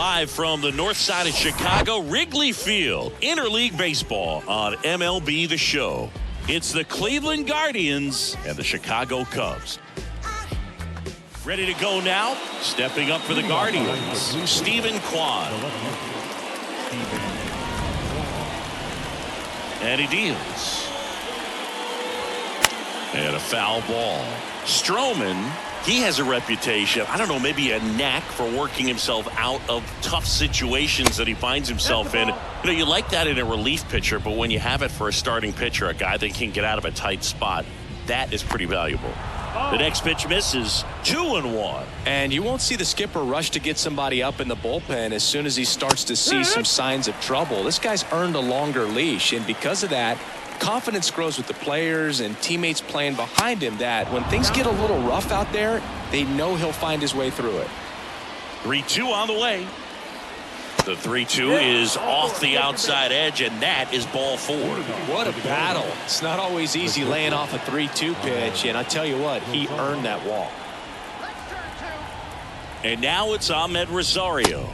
Live from the north side of Chicago, Wrigley Field, interleague baseball on MLB The Show. It's the Cleveland Guardians and the Chicago Cubs. Ready to go now. Stepping up for the Guardians, Stephen Kwan. And he deals. And a foul ball. Stroman, he has a reputation, I don't know, maybe a knack for working himself out of tough situations that he finds himself in. You know, you like that in a relief pitcher, but when you have it for a starting pitcher, a guy that can get out of a tight spot, that is pretty valuable. The next pitch misses. 2-1. And you won't see the skipper rush to get somebody up in the bullpen as soon as he starts to see some signs of trouble. This guy's earned a longer leash, and because of that, confidence grows with the players and teammates playing behind him, that when things get a little rough out there, they know he'll find his way through it. 3-2 on the way. The 3-2 is off the outside edge, and that is ball 4. What a battle. It's not always easy laying off a 3-2 pitch, and I tell you what, he earned that walk. And now it's Ahmed Rosario.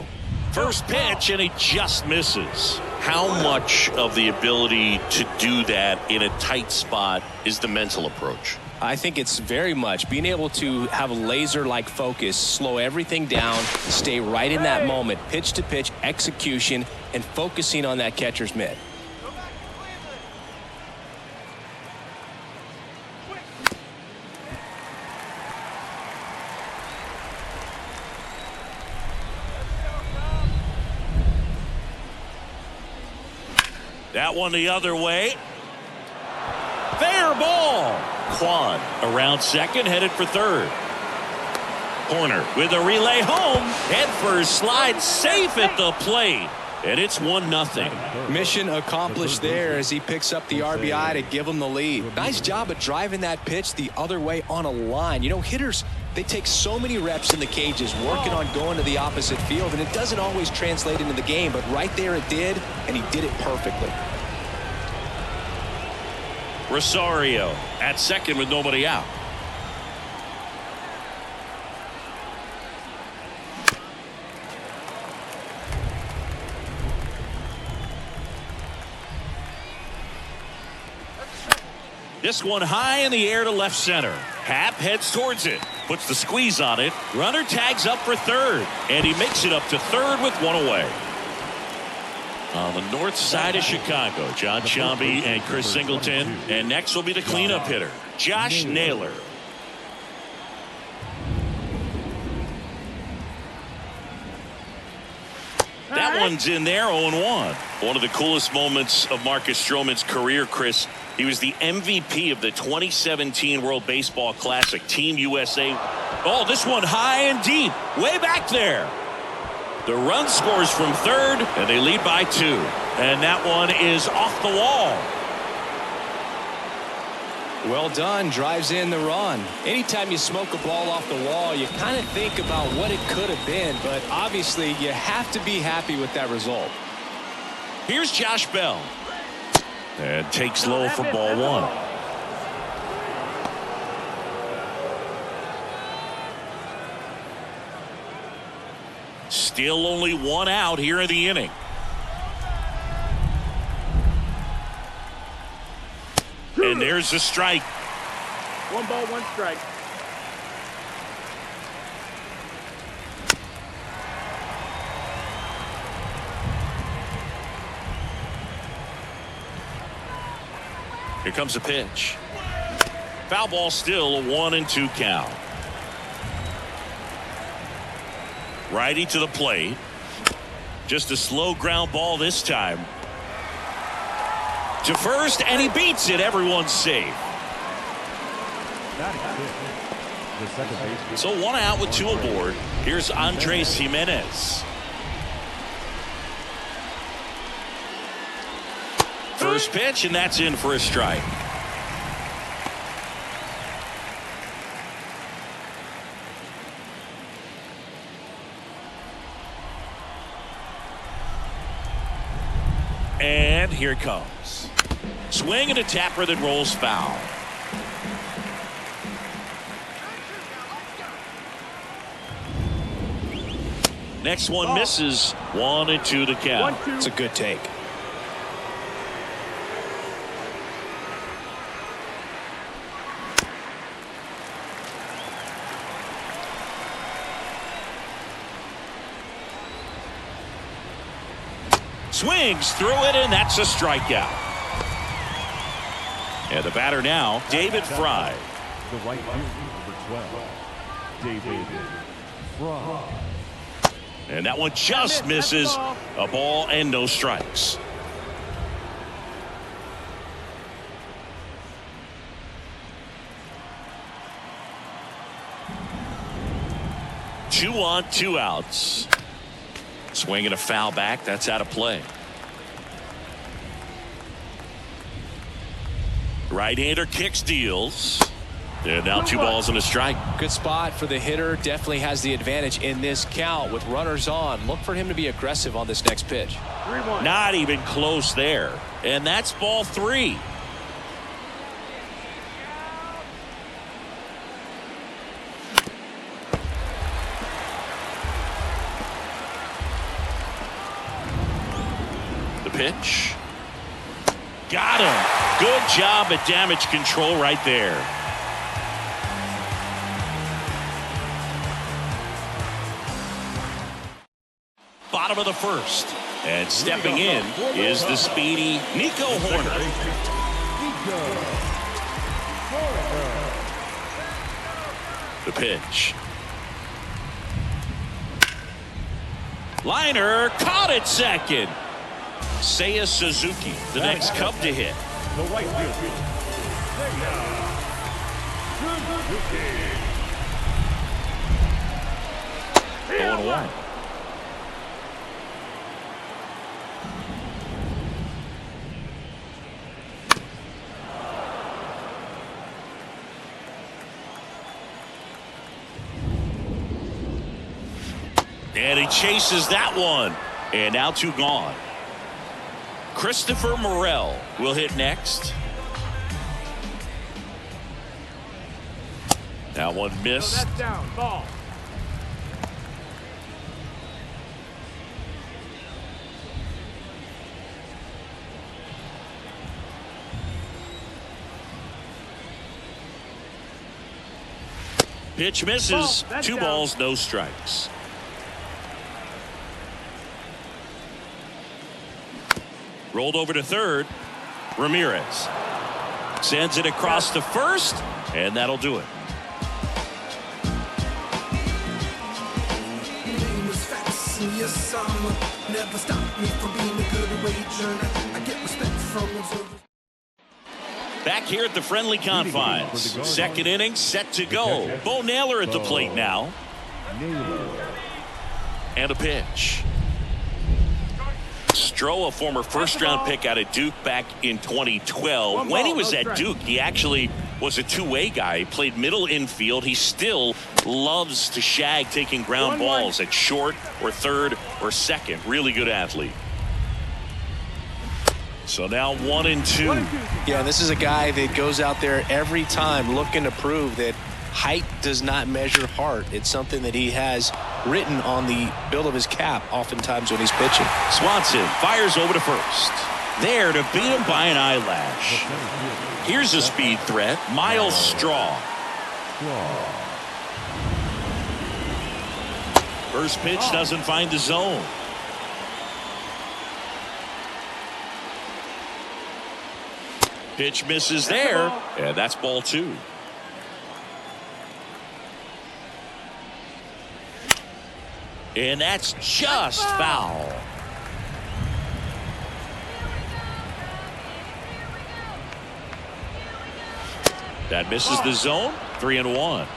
First pitch, and he just misses. How much of the ability to do that in a tight spot is the mental approach? I think it's very much being able to have a laser-like focus, slow everything down, stay right in that moment, pitch-to-pitch execution, and focusing on that catcher's mitt. That one the other way. Fair ball. Kwan around second, headed for third. Corner with a relay home. Head first, slide safe at the plate. And it's 1-0. Mission accomplished there as he picks up the RBI to give him the lead. Nice job of driving that pitch the other way on a line. You know, hitters, they take so many reps in the cages working on going to the opposite field, and it doesn't always translate into the game, but right there it did, and he did it perfectly. Rosario at second with nobody out. This one high in the air to left center. Happ heads towards it, puts the squeeze on it. Runner tags up for third, and he makes it up to third with one away. On the north side of Chicago, John Sciambi and Chris Singleton. And next will be the cleanup hitter, Josh Naylor. That one's in there, 0-1. One of the coolest moments of Marcus Stroman's career, Chris. He was the MVP of the 2017 World Baseball Classic, Team USA. Oh, this one high and deep, way back there. The run scores from third, and they lead by 2. And that one is off the wall. Well done, drives in the run. Anytime you smoke a ball off the wall, you kind of think about what it could have been, but obviously you have to be happy with that result. Here's Josh Bell. And takes low for ball 1. Still only one out here in the inning. And there's a strike. 1 ball, 1 strike. Here comes a pitch. Foul ball, still a 1-2 count. Righty to the plate. Just a slow ground ball this time. To first, and he beats it. Everyone's safe. So 1 out with 2 aboard. Here's Andres Jimenez. First pitch, and that's in for a strike. And here it comes. Swing and a tapper that rolls foul. Next one misses. 1-2 the count. It's a good take. Swings through it, and that's a strikeout. And the batter now, David Fry. The right fielder, number 12, David Fry. And that one just misses. A ball and no strikes. Two on, 2 outs. Swinging a foul back. That's out of play. Right-hander kicks, deals. And now 2 balls and a strike. Good spot for the hitter. Definitely has the advantage in this count with runners on. Look for him to be aggressive on this next pitch. 3-1. Not even close there. And that's ball 3. The pitch. Got him. Good job at damage control right there. Bottom of the first. And stepping in is the speedy Nico Horner. The pitch. Liner caught at second. Seiya Suzuki, the next Cub to hit. The right fielder, Seiya Suzuki. 0-1. And he chases that one. And now 2 gone. Christopher Morel will hit next. That one missed. So that's down. Ball. Pitch misses. Ball. 2 Down. balls, no strikes. Rolled over to third. Ramirez sends it across to first, and that'll do it. Back here at the friendly confines. Second inning set to go. Bo Naylor at the plate now. And a pitch. Stroh, a former first-round pick out of Duke back in 2012. When he was at Duke, he actually was a two-way guy. He played middle infield. He still loves to shag taking ground balls at short or third or second. Really good athlete. So now 1-2. Yeah, this is a guy that goes out there every time looking to prove that height does not measure heart. It's something that he has written on the bill of his cap oftentimes when he's pitching. Swanson fires over to first. There to beat him by an eyelash. Here's a speed threat, Miles Straw. First pitch doesn't find the zone. Pitch misses there, and that's ball 2. And that's just foul. That misses the zone. 3-1.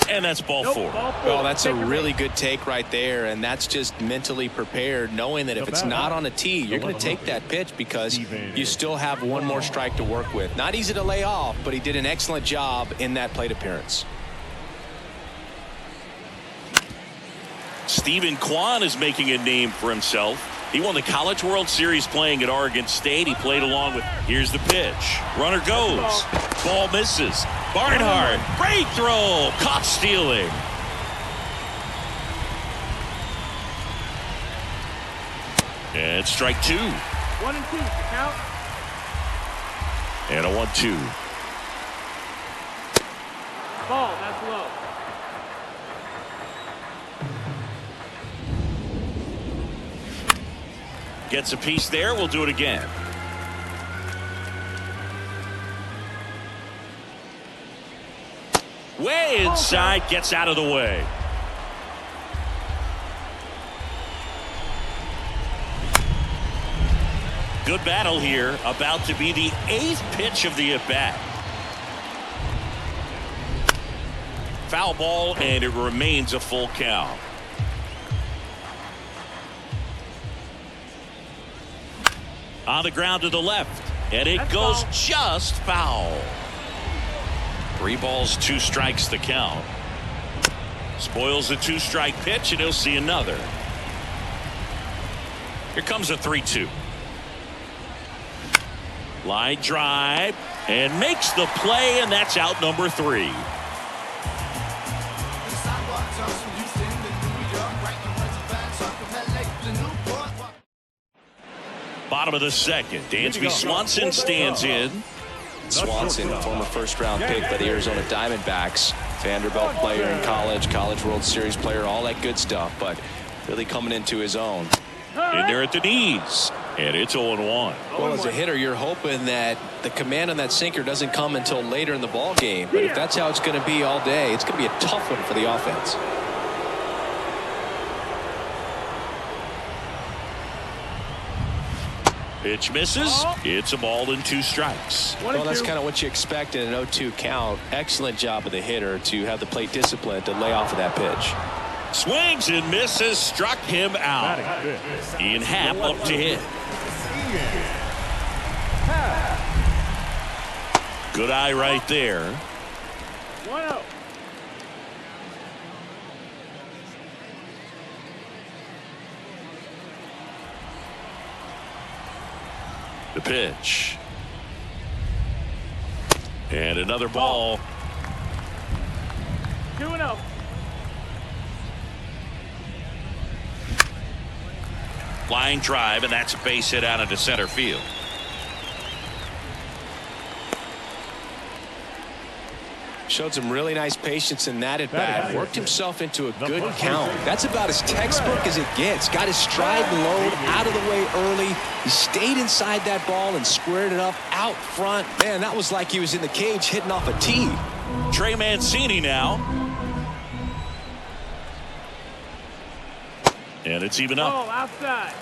And that's ball 4. Well, that's a really good take right there, and that's just mentally prepared, knowing that if it's not on a tee, you're going to take that pitch because you still have one more strike to work with. Not easy to lay off, but he did an excellent job in that plate appearance. Stephen Kwan is making a name for himself. He won the College World Series playing at Oregon State. He played along with, here's the pitch. Runner goes. Ball misses. Barnhart, great throw, caught stealing. And strike 2. 1 and 2. Count. And a 1-2. Ball. That's low. Gets a piece there. We'll do it again. Way inside, gets out of the way. Good battle here. About to be the 8th pitch of the at-bat. Foul ball, and it remains a full count. On the ground to the left, and it goes just foul. 3 balls, 2 strikes the count. Spoils the 2-strike pitch, and he'll see another. Here comes a 3-2. Line drive, and makes the play, and that's out number 3. Bottom of the second, Dansby Swanson stands in. Swanson, former first-round pick by the Arizona Diamondbacks, Vanderbilt player in college, College World Series player, all that good stuff, but really coming into his own. In there at the knees, and it's 0-1. Well, as a hitter, you're hoping that the command on that sinker doesn't come until later in the ball game, but if that's how it's going to be all day, it's going to be a tough one for the offense. Pitch misses. It's a ball and 2 strikes. Well, that's kind of what you expect in an 0-2 count. Excellent job of the hitter to have the plate discipline to lay off of that pitch. Swings and misses, struck him out. Ian Happ up to hit. Good eye right there. 1-0. The pitch. And another ball. 2-0. Line drive, and that's a base hit out into center field. Showed some really nice patience in that at bat. Worked himself into a good count. That's about as textbook as it gets. Got his stride and load out of the way early. He stayed inside that ball and squared it up out front. Man, that was like he was in the cage hitting off a tee. Trey Mancini now. And it's even up. Ball outside.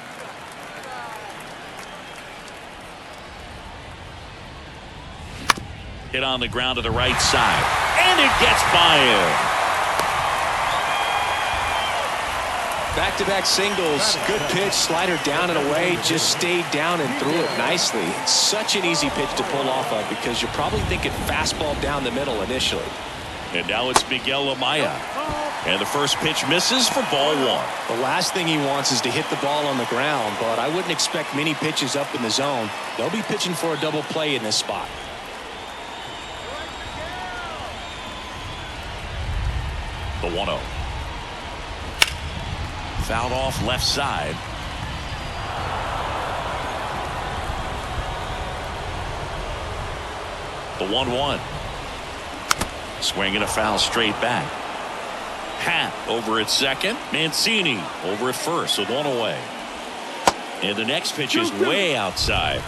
Hit on the ground to the right side. And it gets by him. Back-to-back singles. Good pitch. Slider down and away. Just stayed down and threw it nicely. Such an easy pitch to pull off of because you're probably thinking fastball down the middle initially. And now it's Miguel Amaya. And the first pitch misses for ball 1. The last thing he wants is to hit the ball on the ground, but I wouldn't expect many pitches up in the zone. They'll be pitching for a double play in this spot. The 1-0. Fouled off left side. The 1-1. Swinging a foul straight back. Happ over at second. Mancini over at first with 1 away. And the next pitch is way outside.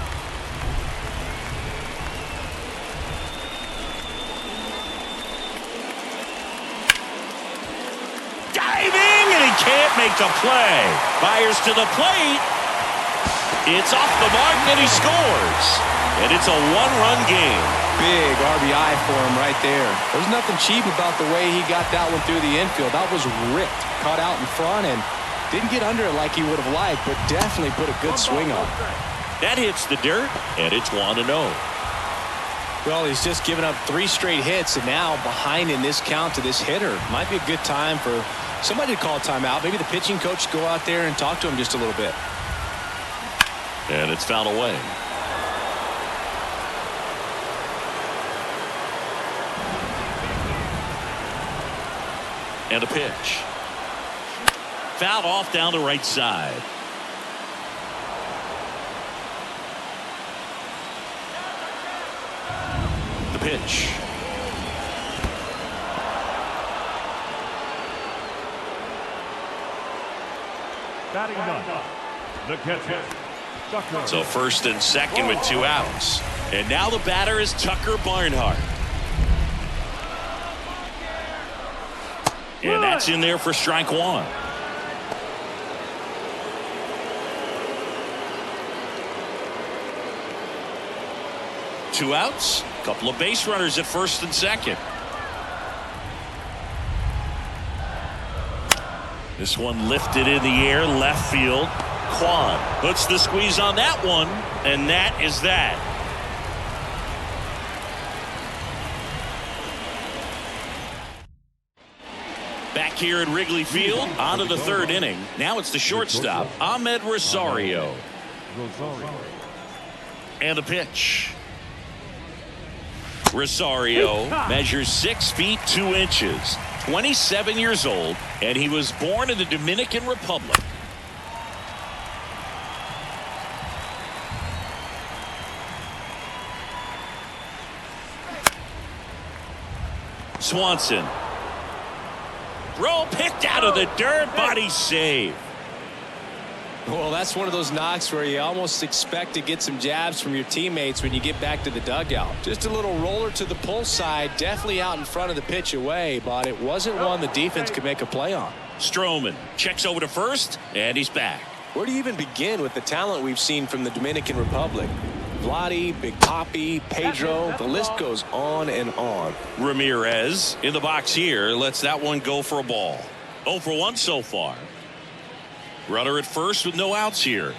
Diving, and he can't make the play. Fires to the plate. It's off the mark, and he scores. And it's a 1-run game. Big RBI for him right there. There's nothing cheap about the way he got that one through the infield. That was ripped. Caught out in front and didn't get under it like he would have liked, but definitely put a good swing on. That hits the dirt, and it's 1-0. Well, he's just given up 3 straight hits, and now behind in this count to this hitter. Might be a good time for somebody to call timeout. Maybe the pitching coach go out there and talk to him just a little bit. And it's fouled away. And a pitch. Fouled off down the right side. The pitch. Batting ninth, the catcher, Tucker. So first and second with 2 outs. And now the batter is Tucker Barnhart. And that's in there for strike 1. Two outs. Couple of base runners at first and second. This one lifted in the air, left field. Kwan puts the squeeze on that one, and that is that. Back here at Wrigley Field, on to the 3rd inning. Now it's the shortstop, Ahmed Rosario. And a pitch. Rosario measures 6 feet 2 inches, 27 years old, and he was born in the Dominican Republic. Swanson. Throw picked out of the dirt, body save. Well, that's one of those knocks where you almost expect to get some jabs from your teammates when you get back to the dugout. Just a little roller to the pull side, definitely out in front of the pitch away, but it wasn't one the defense could make a play on. Stroman checks over to first, and he's back. Where do you even begin with the talent we've seen from the Dominican Republic? Vladdy, Big Papi, Pedro, the list goes on and on. Ramirez in the box here lets that one go for a ball. 0 for 1 so far. Runner at first with no outs here.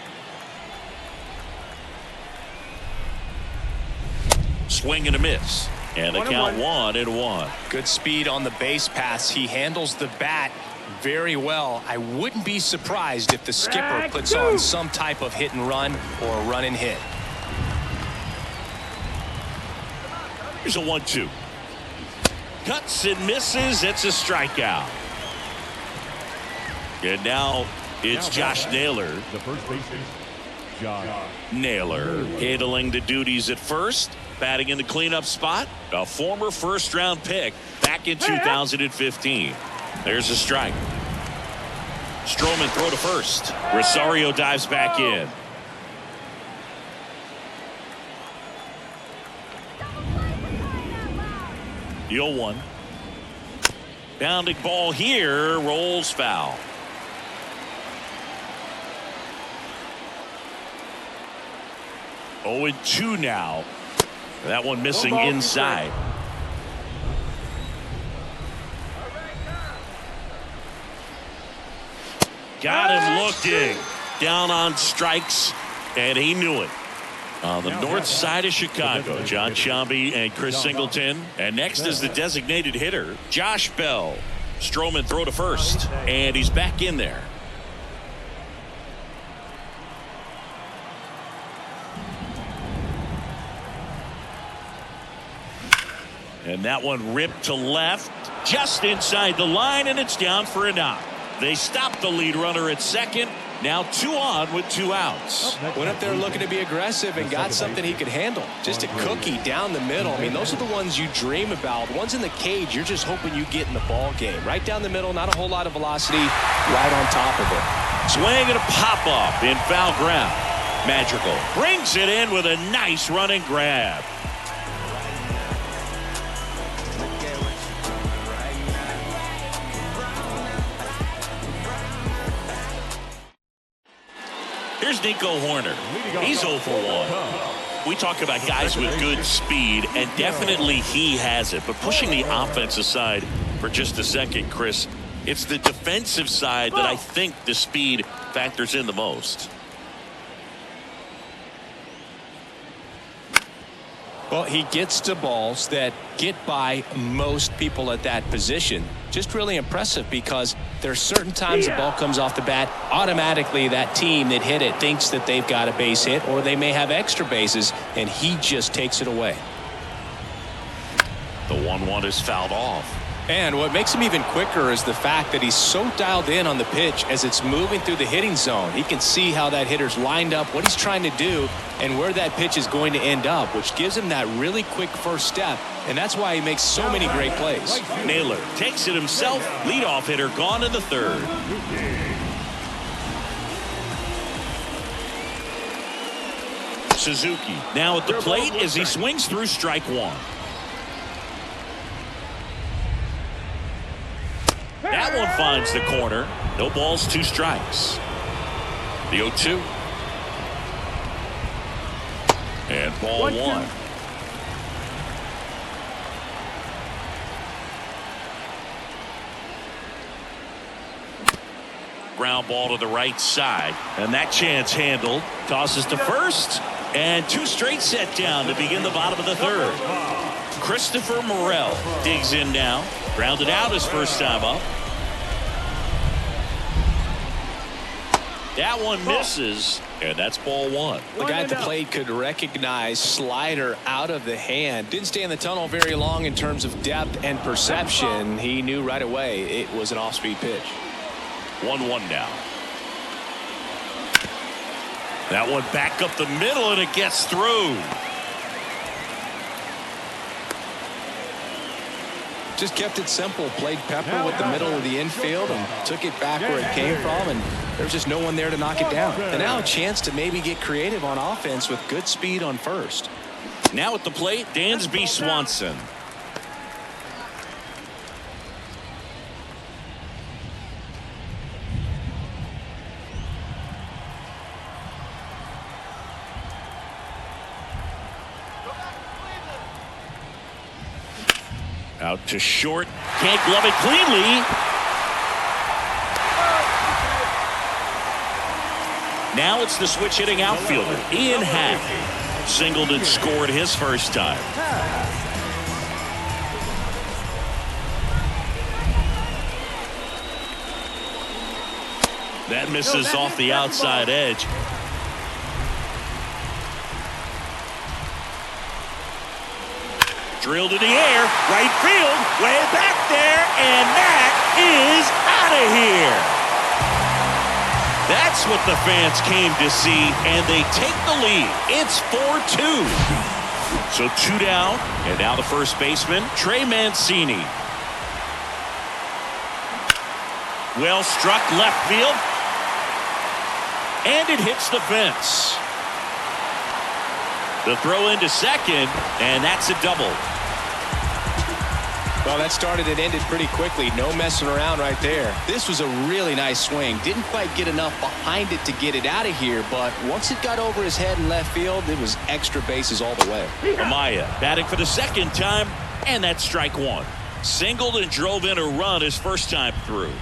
Swing and a miss. And the count 1-1. Good speed on the base pass. He handles the bat very well. I wouldn't be surprised if the skipper puts on some type of hit and run or a run and hit. Here's a 1-2. Cuts and misses. It's a strikeout. And now it's Josh Naylor. The first baseman, Josh Naylor handling the duties at first, batting in the cleanup spot. A former first-round pick back in 2015. There's a strike. Stroman throw to first. Rosario dives back in. The 0-1. Bounding ball here, rolls foul. 0-2 now. That one missing inside. Got him looking. Down on strikes, and he knew it. On the north side of Chicago, John Sciambi and Chris Singleton. And next is the designated hitter, Josh Bell. Stroman throw to first, and he's back in there. And that one ripped to left, just inside the line, and it's down for a knock. They stopped the lead runner at second. Now 2 on with 2 outs. Went up there looking to be aggressive and got something he could handle. Just a cookie down the middle. I mean, those are the ones you dream about. Ones in the cage, you're just hoping you get in the ball game. Right down the middle, not a whole lot of velocity, right on top of it. Swing and a pop-up in foul ground. Magical brings it in with a nice running grab. Here's Nico Horner. He's 0 for 1. We talk about guys with good speed, and definitely he has it. But pushing the offensive side for just a second, Chris, it's the defensive side that I think the speed factors in the most. Well, he gets to balls that get by most people at that position. Just really impressive because there's certain times the ball comes off the bat, automatically that team that hit it thinks that they've got a base hit or they may have extra bases, and he just takes it away. The 1-1 is fouled off. And what makes him even quicker is the fact that he's so dialed in on the pitch as it's moving through the hitting zone. He can see how that hitter's lined up, what he's trying to do, and where that pitch is going to end up, which gives him that really quick first step. And that's why he makes so many great plays. Naylor takes it himself. Leadoff hitter gone in the third. Suzuki now at the plate as he swings through strike one. That one finds the corner. No balls, 2 strikes. The 0-2. And ball 1. Ground ball to the right side. And that chance handled. Tosses to first. And 2 straight set down to begin the bottom of the third. Christopher Morel digs in now. Grounded out his first time up. That one misses, and that's ball 1. The guy at the plate could recognize slider out of the hand. Didn't stay in the tunnel very long in terms of depth and perception. He knew right away it was an off-speed pitch. 1-1 now. That one back up the middle, and it gets through. Just kept it simple. Played pepper with the middle of the infield and took it back where it came from, and there's just no one there to knock it down. And now a chance to maybe get creative on offense with good speed on first. Now at the plate, Dansby Swanson. Out to short. Can't glove it cleanly. Now it's the switch hitting outfielder, Ian Happ. Singled and scored his first time. That misses off the outside edge. Drilled in the air, right field, way back there, and that is out of here. That's what the fans came to see, and they take the lead. It's 4-2. So 2 down, and now the first baseman, Trey Mancini. Well struck left field, and it hits the fence. The throw into second, and that's a double. Well, that started and ended pretty quickly. No messing around right there. This was a really nice swing. Didn't quite get enough behind it to get it out of here, but once it got over his head in left field, it was extra bases all the way. Amaya batting for the second time, and that's strike 1. Singled and drove in a run his first time through.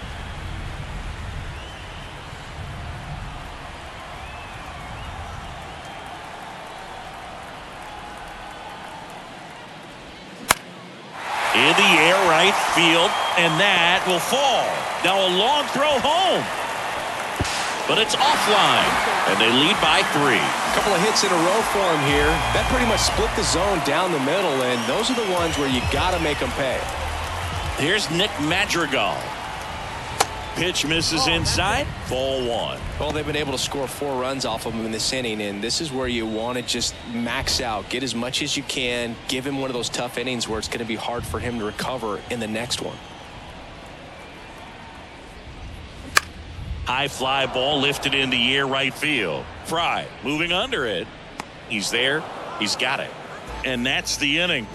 In the air, right field, and that will fall. Now a long throw home. But it's offline, and they lead by 3. A couple of hits in a row for him here. That pretty much split the zone down the middle, and those are the ones where you got to make them pay. Here's Nick Madrigal. Pitch misses inside, ball 1. Well, they've been able to score 4 runs off of him in this inning, and this is where you want to just max out, get as much as you can, give him one of those tough innings where it's going to be hard for him to recover in the next one. High fly ball lifted in the air, right field. Fry moving under it. He's there. He's got it. And that's the inning.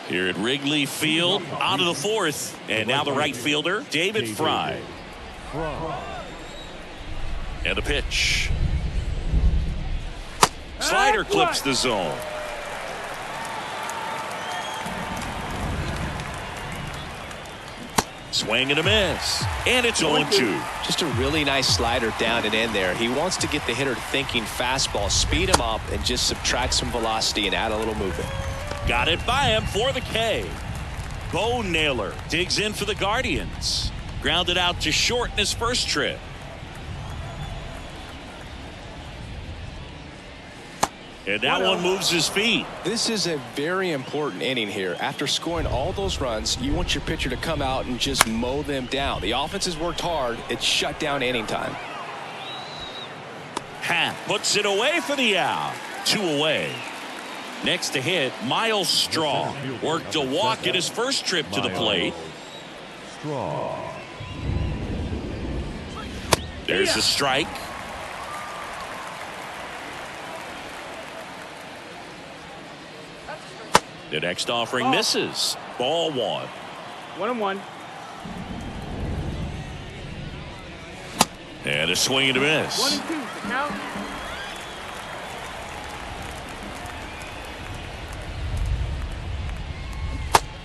Here at Wrigley Field, on to the 4th, and now the right fielder, David Fry. And a pitch. Slider clips the zone. Swing and a miss, and it's 0-2. Just a really nice slider down and in there. He wants to get the hitter thinking fastball, speed him up, and just subtract some velocity and add a little movement. Got it by him for the K. Bo Naylor digs in for the Guardians. Grounded out to short in his first trip. And that one moves his feet. This is a very important inning here. After scoring all those runs, you want your pitcher to come out and just mow them down. The offense has worked hard. It's shut down inning time. Puts it away for the out. 2 away. Next to hit, Miles Straw. Worked a walk at his first trip to the plate. Straw. There's a strike. The next offering misses. Ball 1. 1-1. And a swing and a miss. 1-2. The count.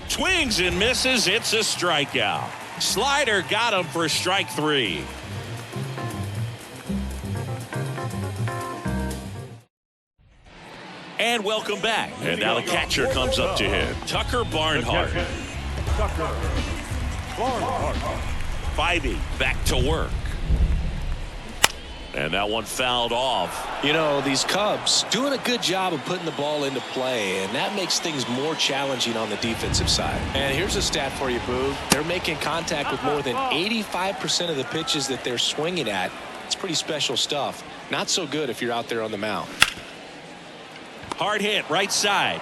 Swings and misses. It's a strikeout. Slider got him for strike 3. And welcome back. And now the catcher comes up to him. Tucker Barnhart. Tucker Barnhart. Spivey back to work. And that one fouled off. You know, these Cubs doing a good job of putting the ball into play, and that makes things more challenging on the defensive side. And here's a stat for you, Boo. They're making contact with more than 85% of the pitches that they're swinging at. It's pretty special stuff. Not so good if you're out there on the mound. Hard hit right side.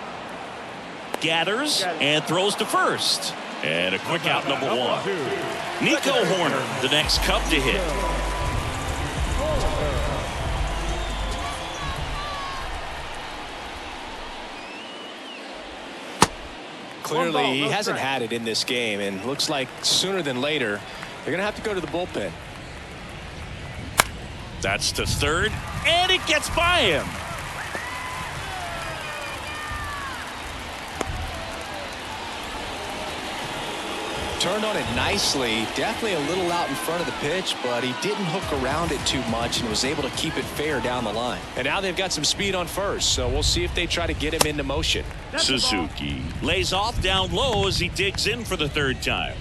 Gathers and throws to first. And a quick out, number 1. Nico Horner, the next Cub to hit. Clearly, he hasn't had it in this game, and looks like sooner than later, they're going to have to go to the bullpen. That's to third, and it gets by him. Turned on it nicely. Definitely a little out in front of the pitch, but he didn't hook around it too much and was able to keep it fair down the line. And now they've got some speed on first, so we'll see if they try to get him into motion. Suzuki lays off down low as he digs in for the third time.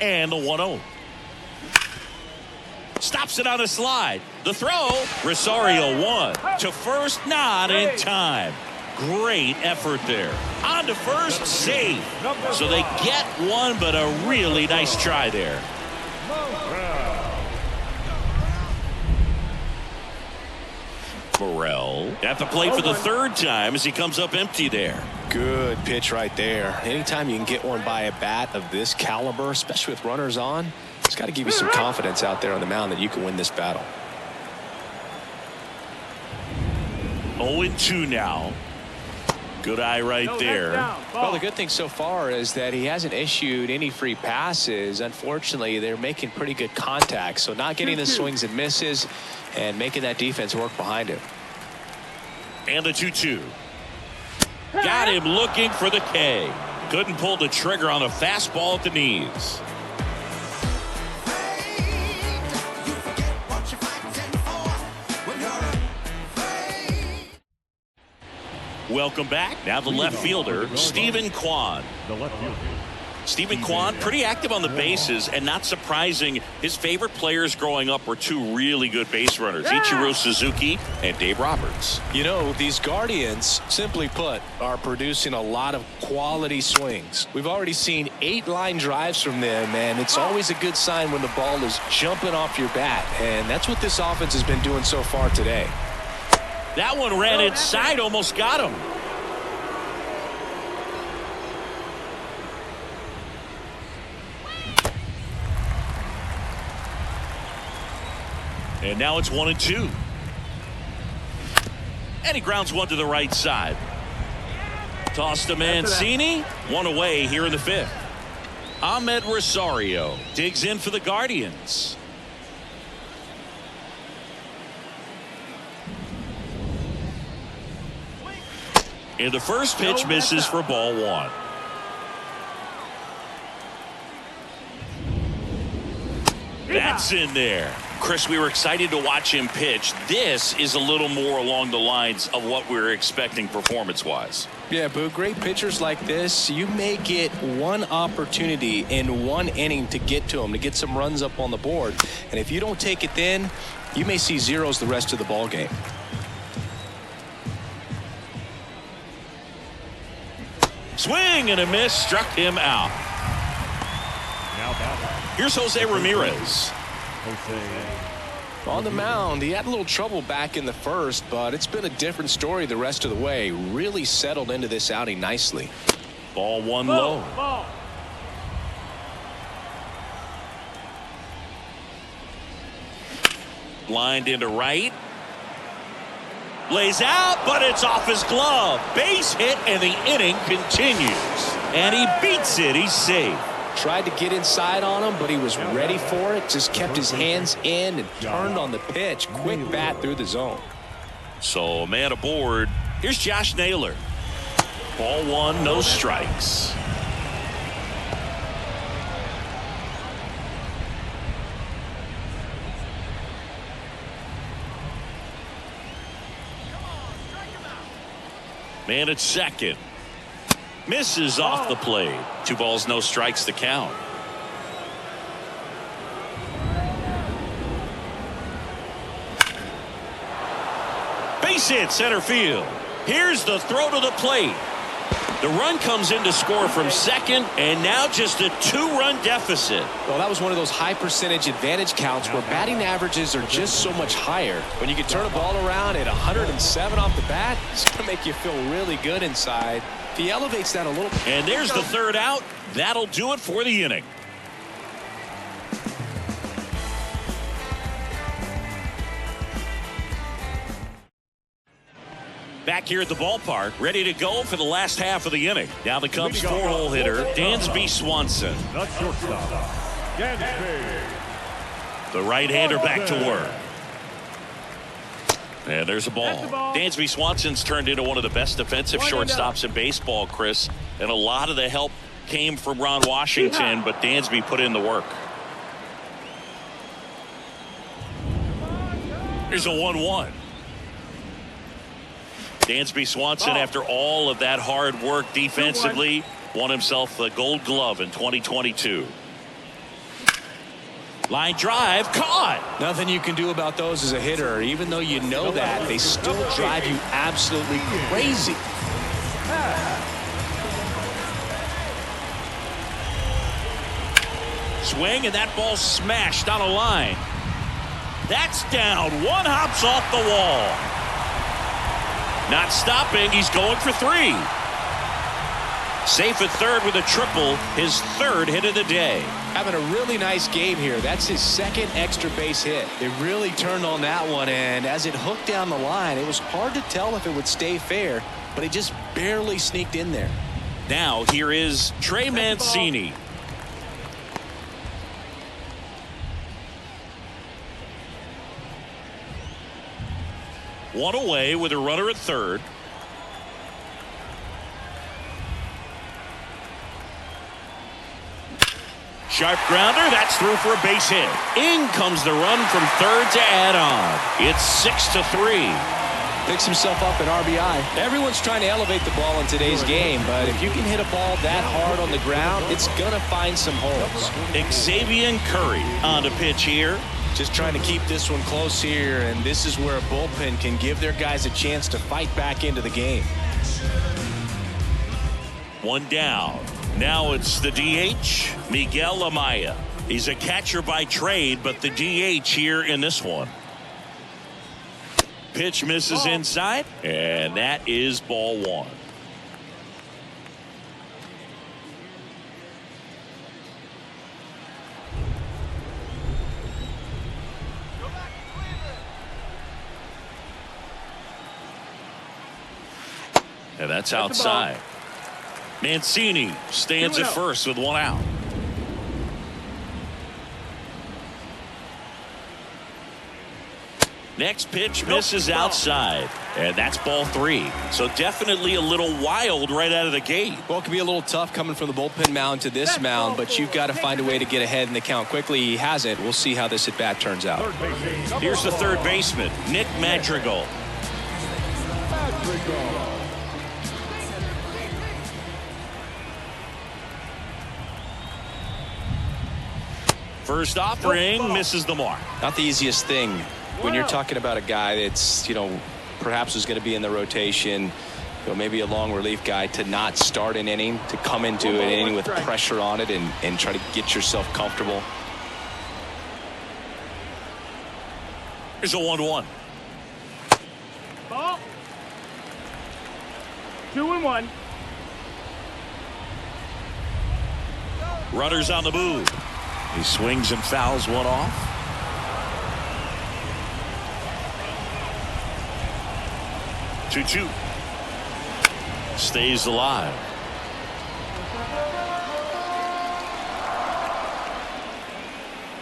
And the 1-0. Stops it on a slide. The throw. Rosario 1 to first, not in time. Great effort there. On to first, safe. So they get one, but a really nice try there. Morel at the plate for the third time as he comes up empty there. Good pitch right there. Anytime you can get one by a bat of this caliber, especially with runners on, it's got to give you some confidence out there on the mound that you can win this battle. 0-2 now. Good eye right there. Well, the good thing so far is that he hasn't issued any free passes. Unfortunately, they're making pretty good contact, so not getting the swings and misses and making that defense work behind him. And the 2-2. Got him looking for the K. Couldn't pull the trigger on a fastball at the knees. Welcome back. Now the left fielder, Stephen Kwan. The left fielder. Stephen Kwan, pretty active on the bases, and not surprising, his favorite players growing up were two really good base runners, Ichiro Suzuki and Dave Roberts. You know, these Guardians, simply put, are producing a lot of quality swings. We've already seen 8 line drives from them, and it's always a good sign when the ball is jumping off your bat, and that's what this offense has been doing so far today. That one ran inside, almost got him. And now it's 1-2. And he grounds one to the right side. Toss to Mancini. One away here in the 5th. Ahmed Rosario digs in for the Guardians. And the first pitch misses for ball 1. That's in there. Chris, we were excited to watch him pitch. This is a little more along the lines of what we were expecting performance-wise. Yeah, Boo, great pitchers like this, you may get one opportunity in one inning to get to them, to get some runs up on the board. And if you don't take it then, you may see zeros the rest of the ball game. Swing and a miss, struck him out. Now batting. Here's Jose Ramirez. On the mound, he had a little trouble back in the first, but it's been a different story the rest of the way. Really settled into this outing nicely. Ball one low. Ball. Lined into right. Lays out, but it's off his glove. Base hit, and the inning continues. And he beats it. He's safe. Tried to get inside on him, but he was ready for it. Just kept his hands in and turned on the pitch. Quick bat through the zone. So, man aboard. Here's Josh Naylor. Ball one, no strikes. Man at second. Misses off the plate. 2 balls, no strikes to count. Base hit center field. Here's the throw to the plate. The run comes in to score from second, and now just a 2-run deficit. Well, that was one of those high percentage advantage counts where batting averages are just so much higher. When you can turn a ball around at 107 off the bat, it's going to make you feel really good inside. If he elevates that a little. And there's the third out. That'll do it for the inning. Back here at the ballpark, ready to go for the last half of the inning. Now the Cubs 4-hole hitter, Dansby Swanson. The shortstop, Dansby. The right-hander back to work. And there's a ball. That's the ball. Dansby Swanson's turned into one of the best defensive shortstops in baseball, Chris. And a lot of the help came from Ron Washington, but Dansby put in the work. Here's a 1-1. Dansby Swanson, after all of that hard work defensively, won himself the Gold Glove in 2022. Line drive, caught. Nothing you can do about those as a hitter. Even though you know that, they still drive you absolutely crazy. Swing, and that ball smashed on a line. That's down. One hops off the wall. Not stopping. He's going for 3. Safe at third with a triple. His 3rd hit of the day. Having a really nice game here. That's his 2nd extra base hit. They really turned on that one, and as it hooked down the line, it was hard to tell if it would stay fair, but it just barely sneaked in there. Now here is Trey Mancini. One away with a runner at third. Sharp grounder. That's through for a base hit. In comes the run from third to add on. It's 6-3. Picks himself up an RBI. Everyone's trying to elevate the ball in today's game, but if you can hit a ball that hard on the ground, it's going to find some holes. Xavier Curry on the pitch here. Just trying to keep this one close here, and this is where a bullpen can give their guys a chance to fight back into the game. One down. Now it's the DH, Miguel Amaya. He's a catcher by trade, but the DH here in this one. Pitch misses inside, and that is ball 1. And that's outside. Mancini stands at first with 1 out. Next pitch misses outside, and that's ball 3. So definitely a little wild right out of the gate. Well, it can be a little tough coming from the bullpen mound to this mound, but you've got to find a way to get ahead in the count quickly. He hasn't. We'll see how this at bat turns out. Here's the third baseman, Nick Madrigal. First offering misses the mark. Not the easiest thing when you're talking about a guy that's, perhaps is going to be in the rotation, maybe a long relief guy, to not start an inning, to come into an inning with pressure on it and try to get yourself comfortable. Here's a 1-1. Ball. 2-1. Runners on the move. He swings and fouls one off. Two. Stays alive.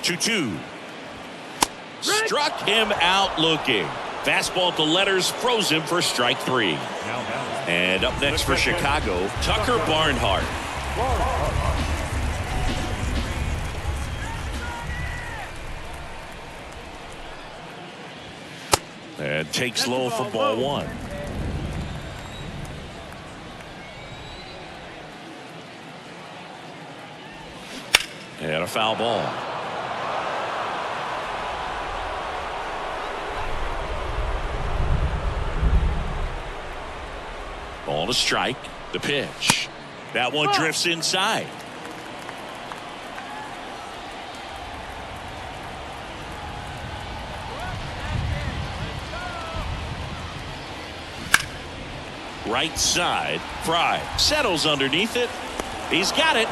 Two. Struck him out looking. Fastball to letters, froze him for strike 3. And up next for Chicago, Tucker Barnhart. And takes low for ball 1. And a foul ball. Ball to strike. The pitch. That one drifts inside. Right side. Fry settles underneath it. He's got it.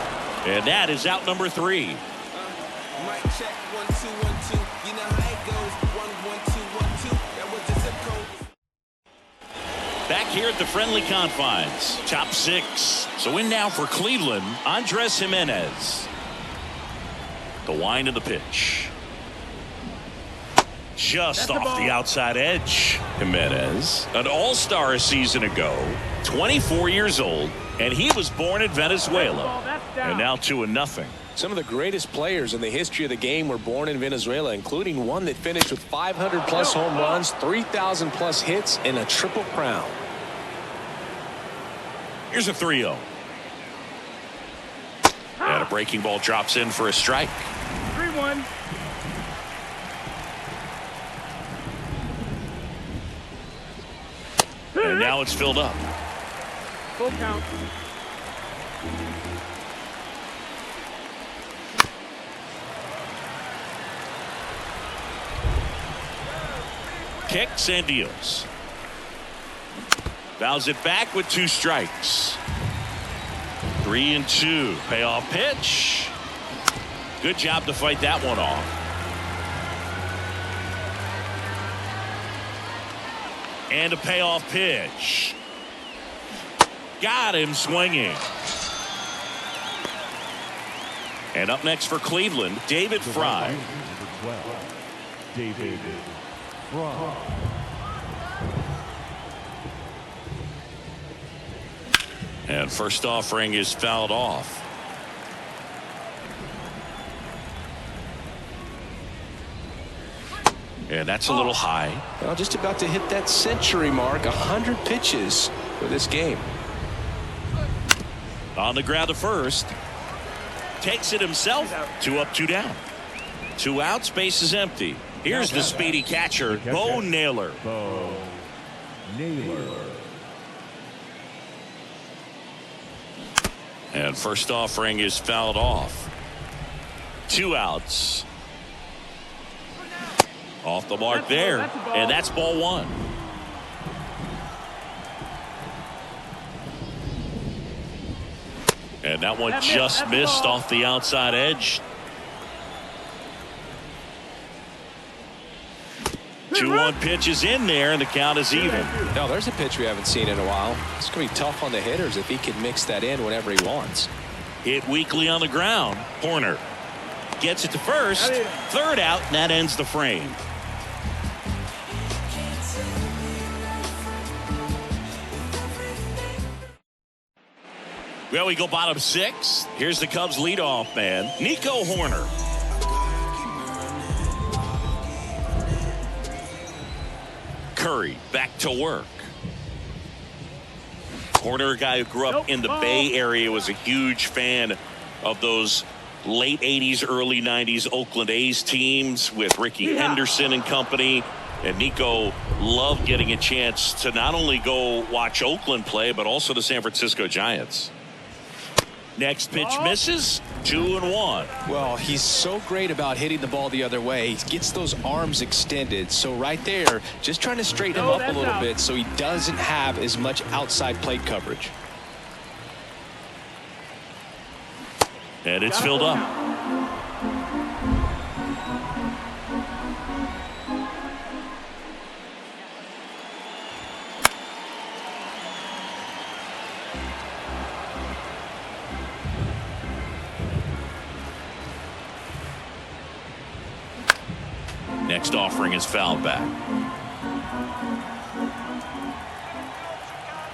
And that is out number 3. Mic check 1 2 1 2. You know how it goes. 1 1 2 1 2. That was the zip code. Back here at the friendly confines. Top 6. So in now for Cleveland, Andres Jimenez. The wind of the pitch. Just off the outside edge. Jimenez, an all-star a season ago, 24 years old, and he was born in Venezuela. And now 2-0. Some of the greatest players in the history of the game were born in Venezuela, including one that finished with 500+ home runs, 3,000+ hits, and a triple crown. Here's a 3-0. And a breaking ball drops in for a strike. 3-1. And now it's filled up. Full count. Kicks and deals. Fouls it back with 2 strikes. 3-2. Payoff pitch. Good job to fight that one off. And a payoff pitch. Got him swinging. And up next for Cleveland, David Fry. David Fry. And first offering is fouled off. And that's a little high. Well, just about to hit that century mark. 100 pitches for this game. On the ground to first. Takes it himself. 2 up, 2 down. 2 outs, base is empty. Here's the speedy catcher, Bo Naylor. Bo Naylor. And first offering is fouled off. 2 outs. Off the mark there. And that's ball 1. And that one just missed off the outside edge. 2-1 pitch is in there, and the count is even. Now, there's a pitch we haven't seen in a while. It's going to be tough on the hitters if he can mix that in whenever he wants. Hit weakly on the ground. Horner gets it to first. 3rd out, and that ends the frame. Well, we go bottom 6. Here's the Cubs leadoff man, Nico Horner. Curry back to work. Horner, a guy who grew up in the Bay Area, was a huge fan of those late 80s, early 90s Oakland A's teams with Ricky Henderson and company. And Nico loved getting a chance to not only go watch Oakland play, but also the San Francisco Giants. Next pitch misses. 2-1. Well, he's so great about hitting the ball the other way. He gets those arms extended. So right there, just trying to straighten him up a little bit so he doesn't have as much outside plate coverage. And it's filled up. Next offering is fouled back.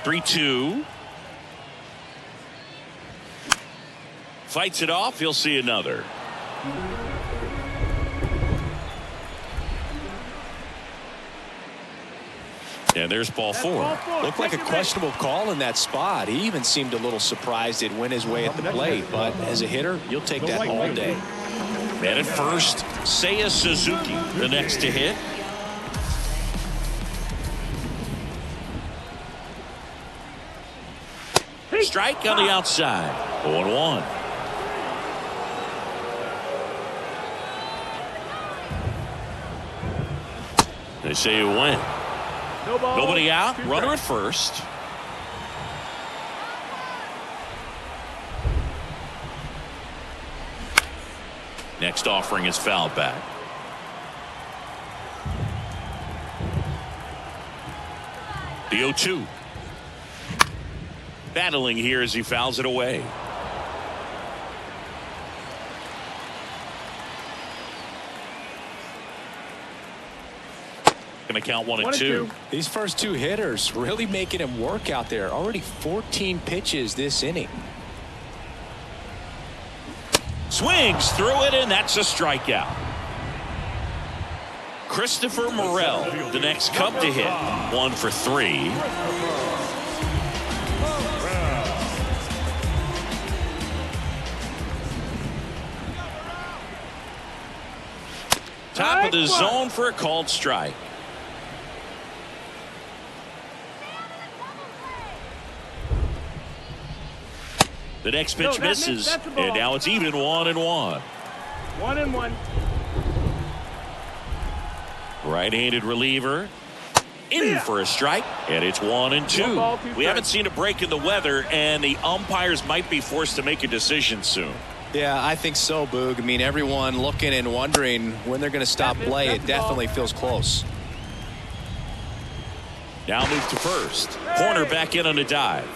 3-2. Fights it off. He'll see another. And there's ball 4. Looked like a questionable call in that spot. He even seemed a little surprised it went his way at the plate. But as a hitter, you'll take that all day. And at first, Seiya Suzuki, the next to hit. Strike on the outside. 0-1. They say it went. Nobody out. Runner at first. Next offering is fouled back. The 0-2. Battling here as he fouls it away. Going to count 1 and 2. These first 2 hitters really making him work out there. Already 14 pitches this inning. Swings through it, and that's a strikeout. Christopher Morel, the next Cub to hit. 1 for 3. Top of the zone for a called strike. The next pitch misses, and now it's even 1-1. 1-1. Right-handed reliever in for a strike, and it's 1-2. We haven't seen a break in the weather, and the umpires might be forced to make a decision soon. Yeah, I think so, Boog. I mean, everyone looking and wondering when they're going to stop play. It definitely feels close. Now move to first. Horner back in on a dive.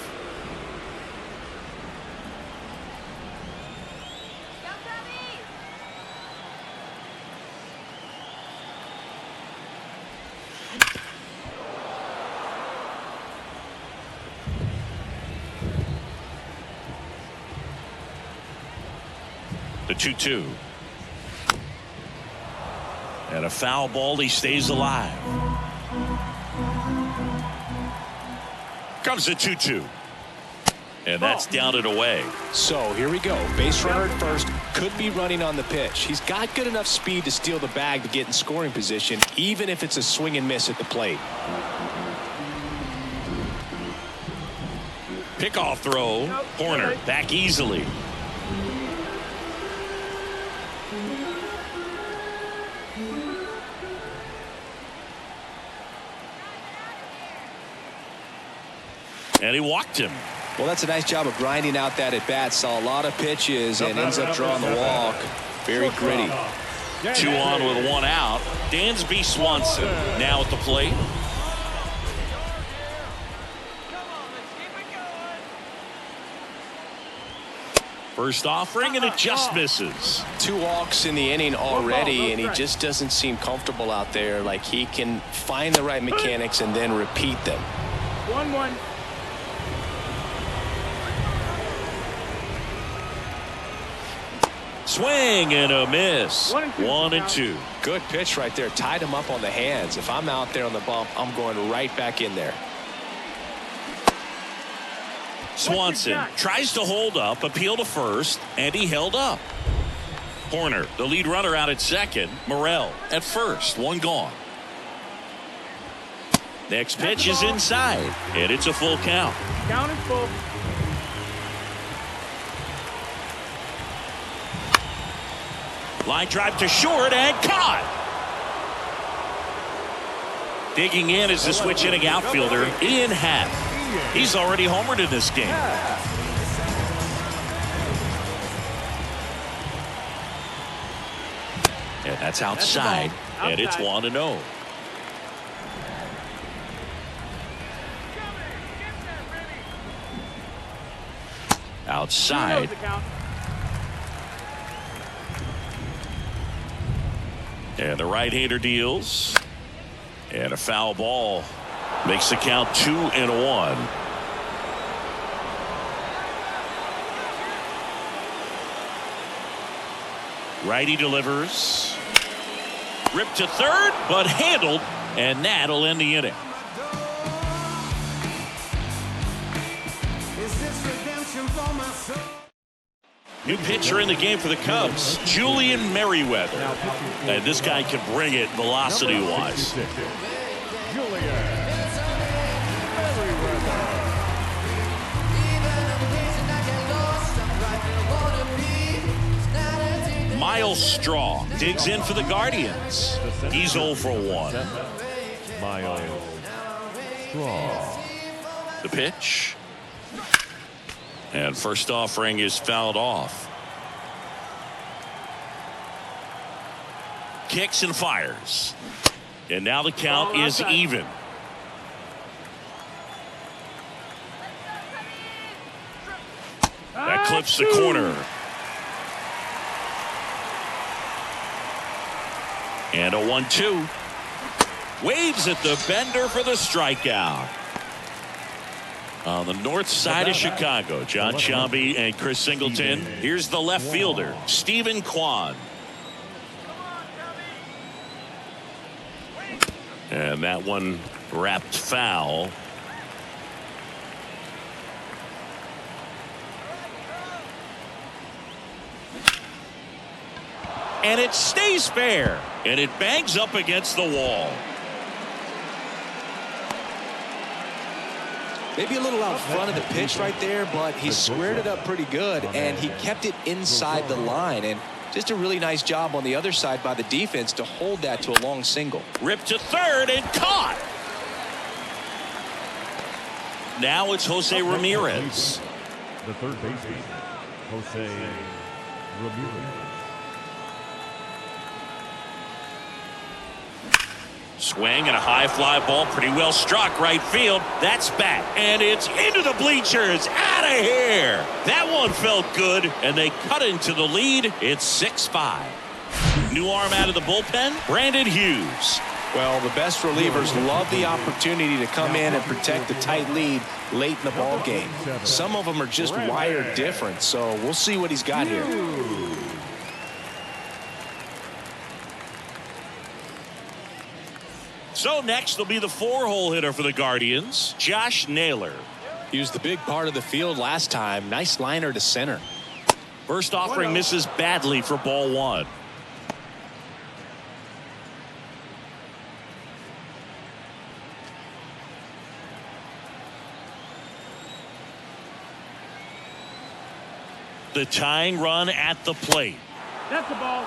The 2-2. And a foul ball. He stays alive. Comes the 2-2. And that's down and away. So here we go. Base runner at first. Could be running on the pitch. He's got good enough speed to steal the bag to get in scoring position, even if it's a swing and miss at the plate. Pickoff throw. Horner back easily. And he walked him. Well, that's a nice job of grinding out that at bat. Saw a lot of pitches and ends up drawing the walk. Very gritty. 2 on with 1 out. Dansby Swanson now at the plate. First offering, and it just misses. 2 walks in the inning already, and he just doesn't seem comfortable out there. Like he can find the right mechanics and then repeat them. 1-1. Swing and a miss. 1-2. Good pitch right there. Tied him up on the hands. If I'm out there on the bump, I'm going right back in there. Swanson tries to hold up, appeal to first, and he held up. Horner, the lead runner, out at second. Morel at first. One gone. Next pitch is inside, and it's a full count. Count is full. Line drive to short and caught. Digging in is the switch hitting outfielder, Ian Happ. He's already homered in this game. And that's outside, and it's 1-0. Outside. And the right-hander deals. And a foul ball makes the count 2-1. Righty delivers. Ripped to third, but handled, and that'll end the inning. New pitcher in the game for the Cubs, Julian Merriweather. And this guy can bring it velocity-wise. Miles Straw digs in for the Guardians. He's 0 for 1. Miles Straw. The pitch. And first offering is fouled off. Kicks and fires. And now the count is even. That clips the corner. And a 1-2. Waves at the bender for the strikeout. On the north side of Chicago, John Sciambi and Chris Singleton. Here's the left fielder, Stephen Kwan. And that one wrapped foul. And it stays fair. And it bangs up against the wall. Maybe a little out front of the pitch right there, but he squared it up pretty good, and he kept it inside the line. And just a really nice job on the other side by the defense to hold that to a long single. Ripped to third and caught. Now it's Jose Ramirez. The third baseman, Jose Ramirez. Swing and a high fly ball, pretty well struck right field. That's back, and it's into the bleachers. Out of here. That one felt good, and they cut into the lead. It's 6-5. New arm out of the bullpen, Brandon Hughes. Well, the best relievers love the opportunity to come in and protect the tight lead late in the ball game. Some of them are just wired different, so we'll see what he's got here. So next will be the 4-hole hitter for the Guardians, Josh Naylor. He was the big part of the field last time. Nice liner to center. First offering misses badly for ball 1. The tying run at the plate. That's the ball.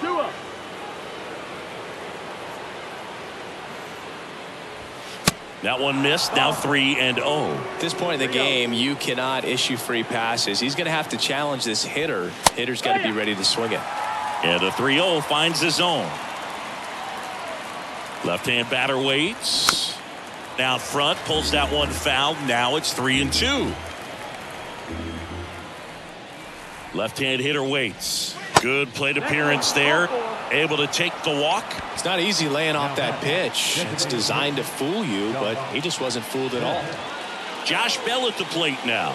2 up. That one missed. Now 3-0. At this point in the game, you cannot issue free passes. He's going to have to challenge this hitter. Hitter's got to be ready to swing it. And a 3-0 finds the zone. Left-hand batter waits. Out front, pulls that one foul. Now it's 3-2. Left-hand hitter waits. Good plate appearance there. Able to take the walk. It's not easy laying off that pitch. It's designed to fool you, but he just wasn't fooled at all. Josh Bell at the plate now.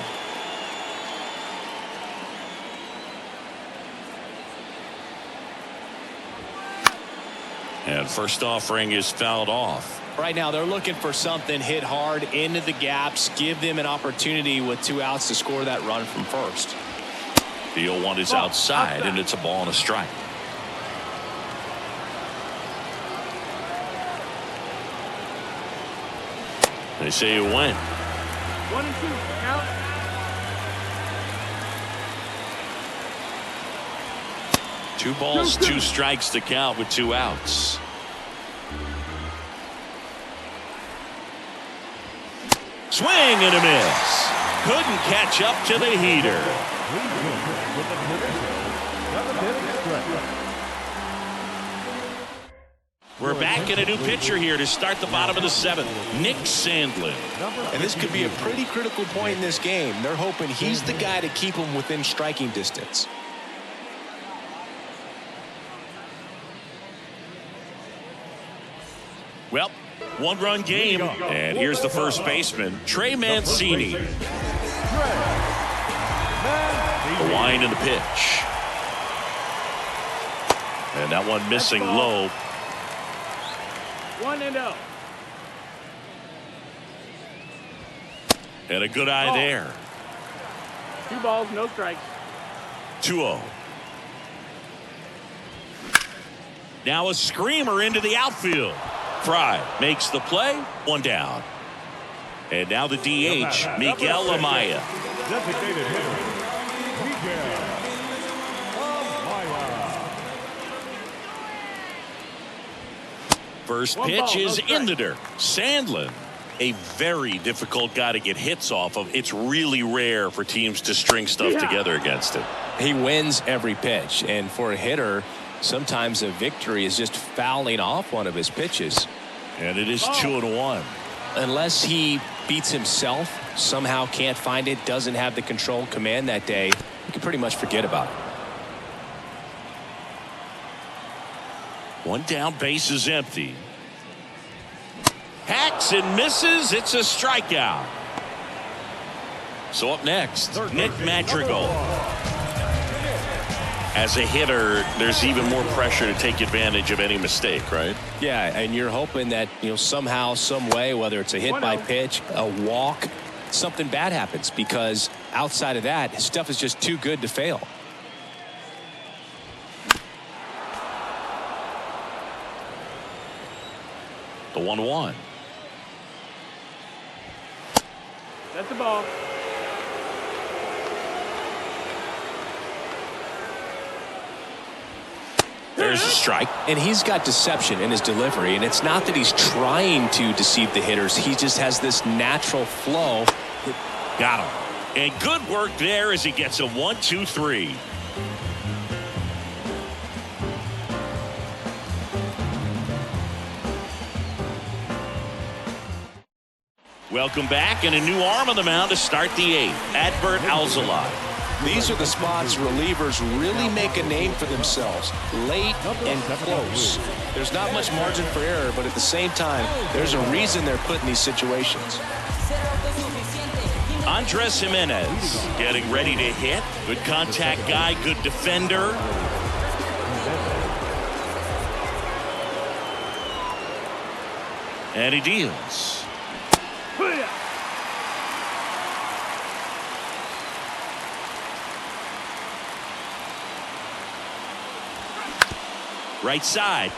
And first offering is fouled off. Right now they're looking for something hit hard into the gaps, give them an opportunity with 2 outs to score that run from first. The 0-1 is outside, and it's a ball and a strike. They say it went. 1-2. Count. 2 balls, 2 strikes to count with 2 outs. Swing and a miss. Couldn't catch up to the heater. We're back in a new pitcher here to start the bottom of the 7th. Nick Sandlin. And this could be a pretty critical point in this game. They're hoping he's the guy to keep them within striking distance. Well, 1-run game, and here's the first baseman, Trey Mancini. The wind and the pitch. And that one missing low. 1-0. And a good eye there. 2 balls, no strikes. 2-0. Now a screamer into the outfield. Fry makes the play. 1 down. And now the DH, Miguel Amaya. Designated hitter, Miguel Amaya. First 1 pitch ball, no is strike. in the dirt. Sandlin, a very difficult guy to get hits off of. It's really rare for teams to string stuff together against him. He wins every pitch, and for a hitter, sometimes a victory is just fouling off one of his pitches. And it is 2-1. Unless he beats himself, somehow can't find it, doesn't have the control command that day, you can pretty much forget about it. 1 down, base is empty. Hacks and misses. It's a strikeout. So up next, Nick Madrigal. As a hitter, there's even more pressure to take advantage of any mistake, right? Yeah, and you're hoping that, somehow, some way, whether it's a hit by pitch, a walk, something bad happens, because outside of that, his stuff is just too good to fail. The 1-1. That's the ball. There's a strike. And he's got deception in his delivery, and it's not that he's trying to deceive the hitters. He just has this natural flow. Got him. And good work there as he gets a 1-2-3. Welcome back, and a new arm on the mound to start the 8th. Adbert Alzolay. These are the spots relievers really make a name for themselves. Late and close. There's not much margin for error, but at the same time, there's a reason they're put in these situations. Andres Jimenez getting ready to hit. Good contact guy, good defender. And he deals. Right side.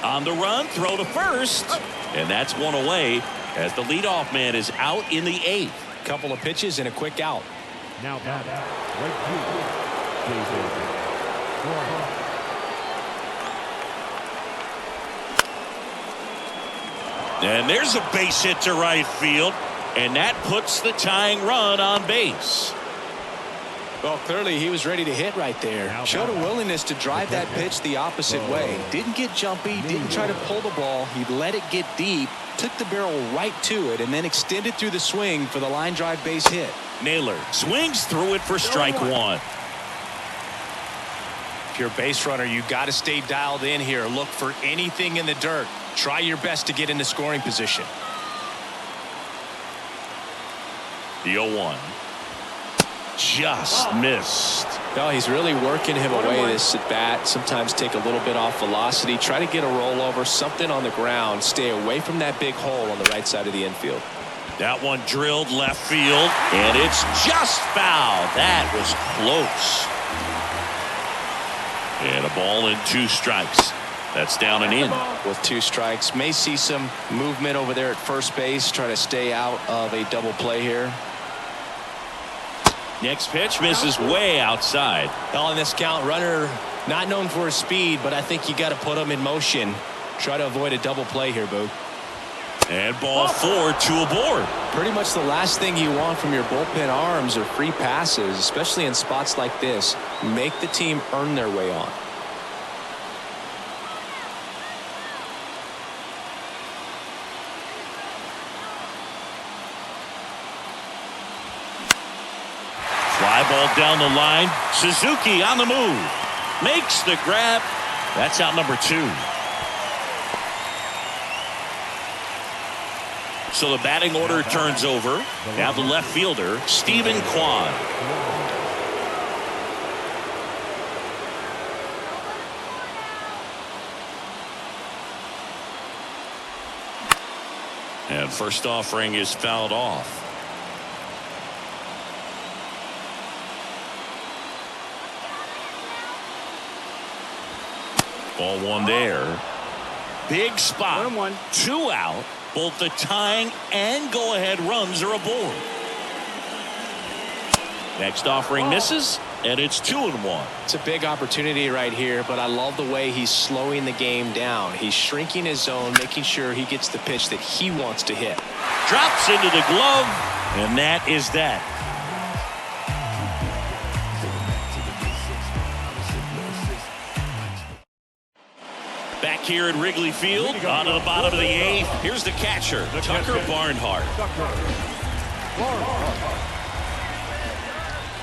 On the run, throw to first. And that's one away as the leadoff man is out in the 8th. Couple of pitches and a quick out. Now back, right field, Jason. And there's a base hit to right field. And that puts the tying run on base. Well, clearly he was ready to hit right there. Showed a willingness to drive that pitch the opposite way. Didn't get jumpy, didn't try to pull the ball. He let it get deep, took the barrel right to it, and then extended through the swing for the line drive base hit. Naylor swings through it for strike 1. If you're a base runner, you got to stay dialed in here. Look for anything in the dirt. Try your best to get into scoring position. The 0-1. just missed. No, he's really working him away this at bat. Sometimes take a little bit off velocity. Try to get a rollover, something on the ground. Stay away from that big hole on the right side of the infield. That one drilled left field, and it's just foul. That was close. And a ball and 2 strikes. That's down and in. With 2 strikes, may see some movement over there at first base. Try to stay out of a double play here. Next pitch misses way outside. On this count, runner not known for his speed, but I think you got to put him in motion. Try to avoid a double play here, Boo. And ball 4, 2 aboard. Pretty much the last thing you want from your bullpen arms are free passes, especially in spots like this. Make the team earn their way on. Fly ball down the line. Suzuki on the move. Makes the grab. That's out number 2. So the batting order turns over. Now the left fielder, Stephen Kwan. And first offering is fouled off. Ball 1 there. Big spot. 2 out. Both the tying and go-ahead runs are aboard. Next offering misses, and it's 2-1. It's a big opportunity right here, but I love the way he's slowing the game down. He's shrinking his zone, making sure he gets the pitch that he wants to hit. Drops into the glove, and that is that. Back here at Wrigley Field, on to the bottom of the 8th. Here's the catcher, Tucker Barnhart.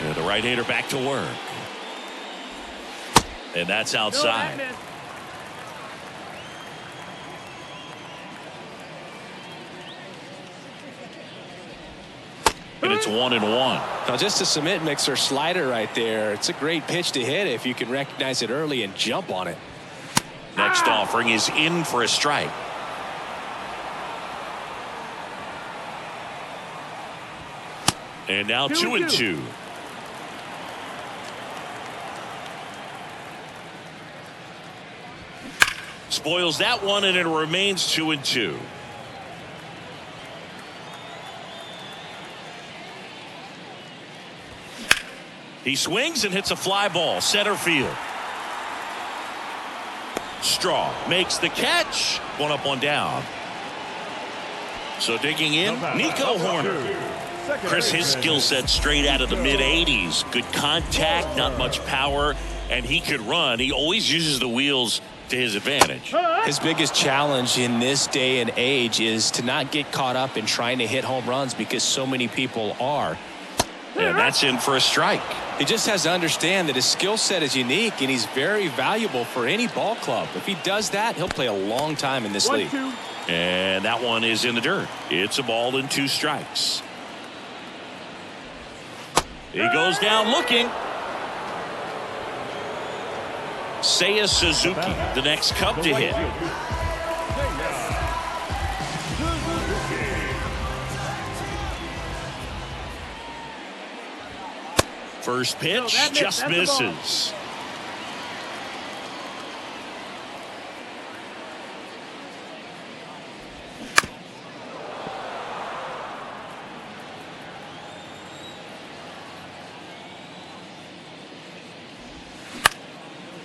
And the right-hander back to work. And that's outside. And it's 1-1. Now just a cement mixer slider right there. It's a great pitch to hit if you can recognize it early and jump on it. Next offering is in for a strike. And now 2-2. Spoils that one, and it remains 2-2. He swings and hits a fly ball center field. Straw makes the catch. 1 up, 1 down. So digging in, Nico Horner. Chris, his skill set straight out of the mid-80s. Good contact, not much power, and he could run. He always uses the wheels to his advantage. His biggest challenge in this day and age is to not get caught up in trying to hit home runs because so many people are. And that's in for a strike. He just has to understand that his skill set is unique and he's very valuable for any ball club. If he does that, he'll play a long time in this league. And that one is in the dirt. It's a ball and 2 strikes. He goes down looking. Seiya Suzuki, the next Cub to hit. First pitch just misses.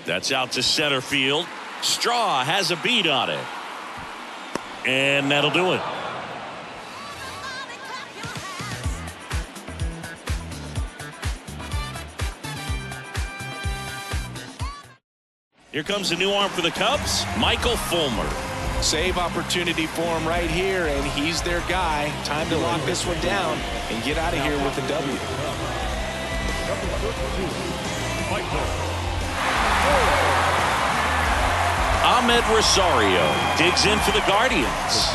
That's out to center field. Straw has a beat on it. And that'll do it. Here comes a new arm for the Cubs, Michael Fulmer. Save opportunity for him right here, and he's their guy. Time to lock this one down and get out of here with a W. Ahmed Rosario digs in for the Guardians.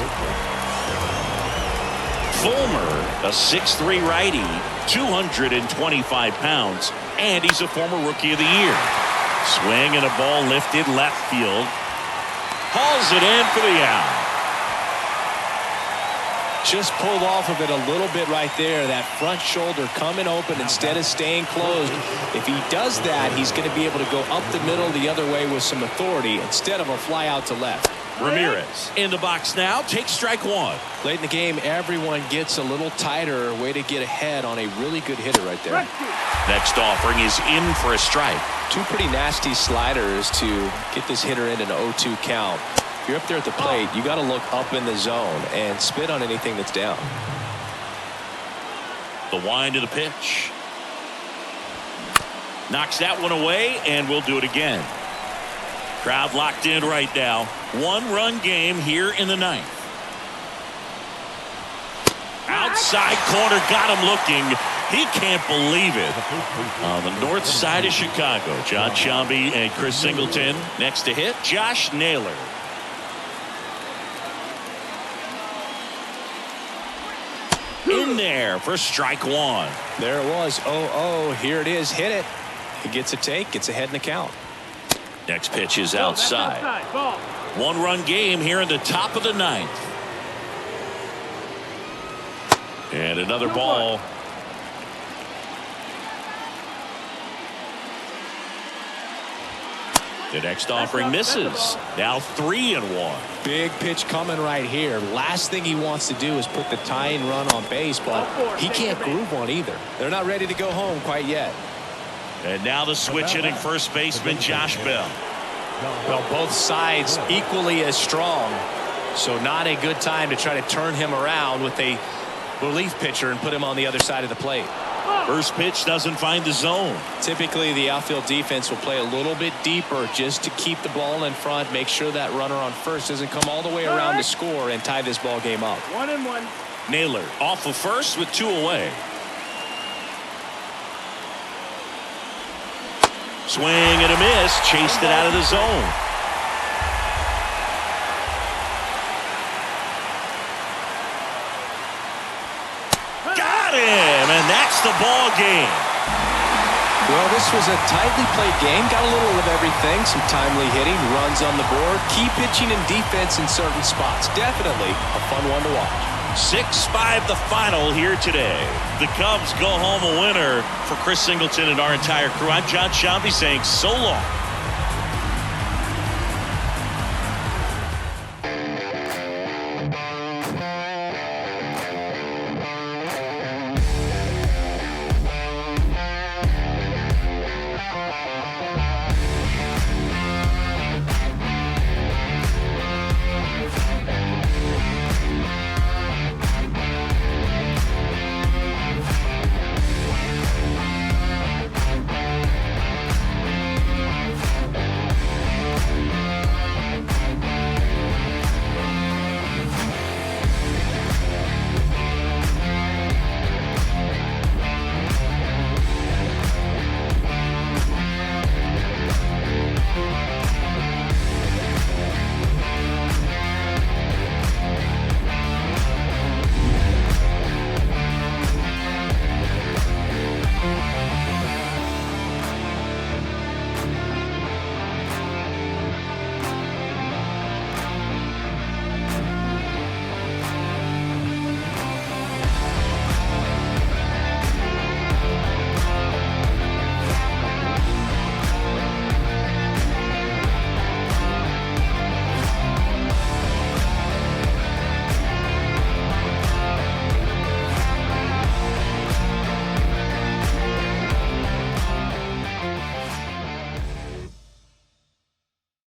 Fulmer, a 6'3" righty, 225 pounds, and he's a former Rookie of the Year. Swing and a ball lifted left field. Hauls it in for the out. Just pulled off of it a little bit right there. That front shoulder coming open instead of staying closed. If he does that, he's going to be able to go up the middle the other way with some authority instead of a fly out to left. Ramirez in the box now. Takes strike one. Late in the game, everyone gets a little tighter. Way to get ahead on a really good hitter right there. Next offering is in for a strike. Two pretty nasty sliders to get this hitter in an 0-2 count. If you're up there at the plate, you got to look up in the zone and spit on anything that's down. The wind of the pitch. Knocks that one away, and we'll do it again. Crowd locked in right now. One-run game here in the ninth. Outside corner, got him looking. He can't believe it. On the north side of Chicago, John Sciambi and Chris Singleton. Next to hit, Josh Naylor. In there for strike one. There it was. 0-0. Here it is. Hit it. He gets a take. Gets ahead in the count. Next pitch is outside. One-run game here in the top of the ninth. And another ball. The next offering misses. Now 3-1. Big pitch coming right here. Last thing he wants to do is put the tying run on base, but he can't groove one either. They're not ready to go home quite yet. And now the switch hitting first baseman Josh Bell. Well, both sides equally as strong, so not a good time to try to turn him around with a relief pitcher and put him on the other side of the plate. First pitch doesn't find the zone. Typically, the outfield defense will play a little bit deeper just to keep the ball in front, make sure that runner on first doesn't come all the way around to score and tie this ball game up. 1-1. Naylor off of first with 2 away. Swing and a miss. Chased it out of the zone. Got him, and that's the ball game. Well, this was a tightly played game. Got a little of everything. Some timely hitting, runs on the board, key pitching and defense in certain spots. Definitely a fun one to watch. 6-5 the final here today. The Cubs go home a winner. For Chris Singleton and our entire crew, I'm John Sciambi saying so long.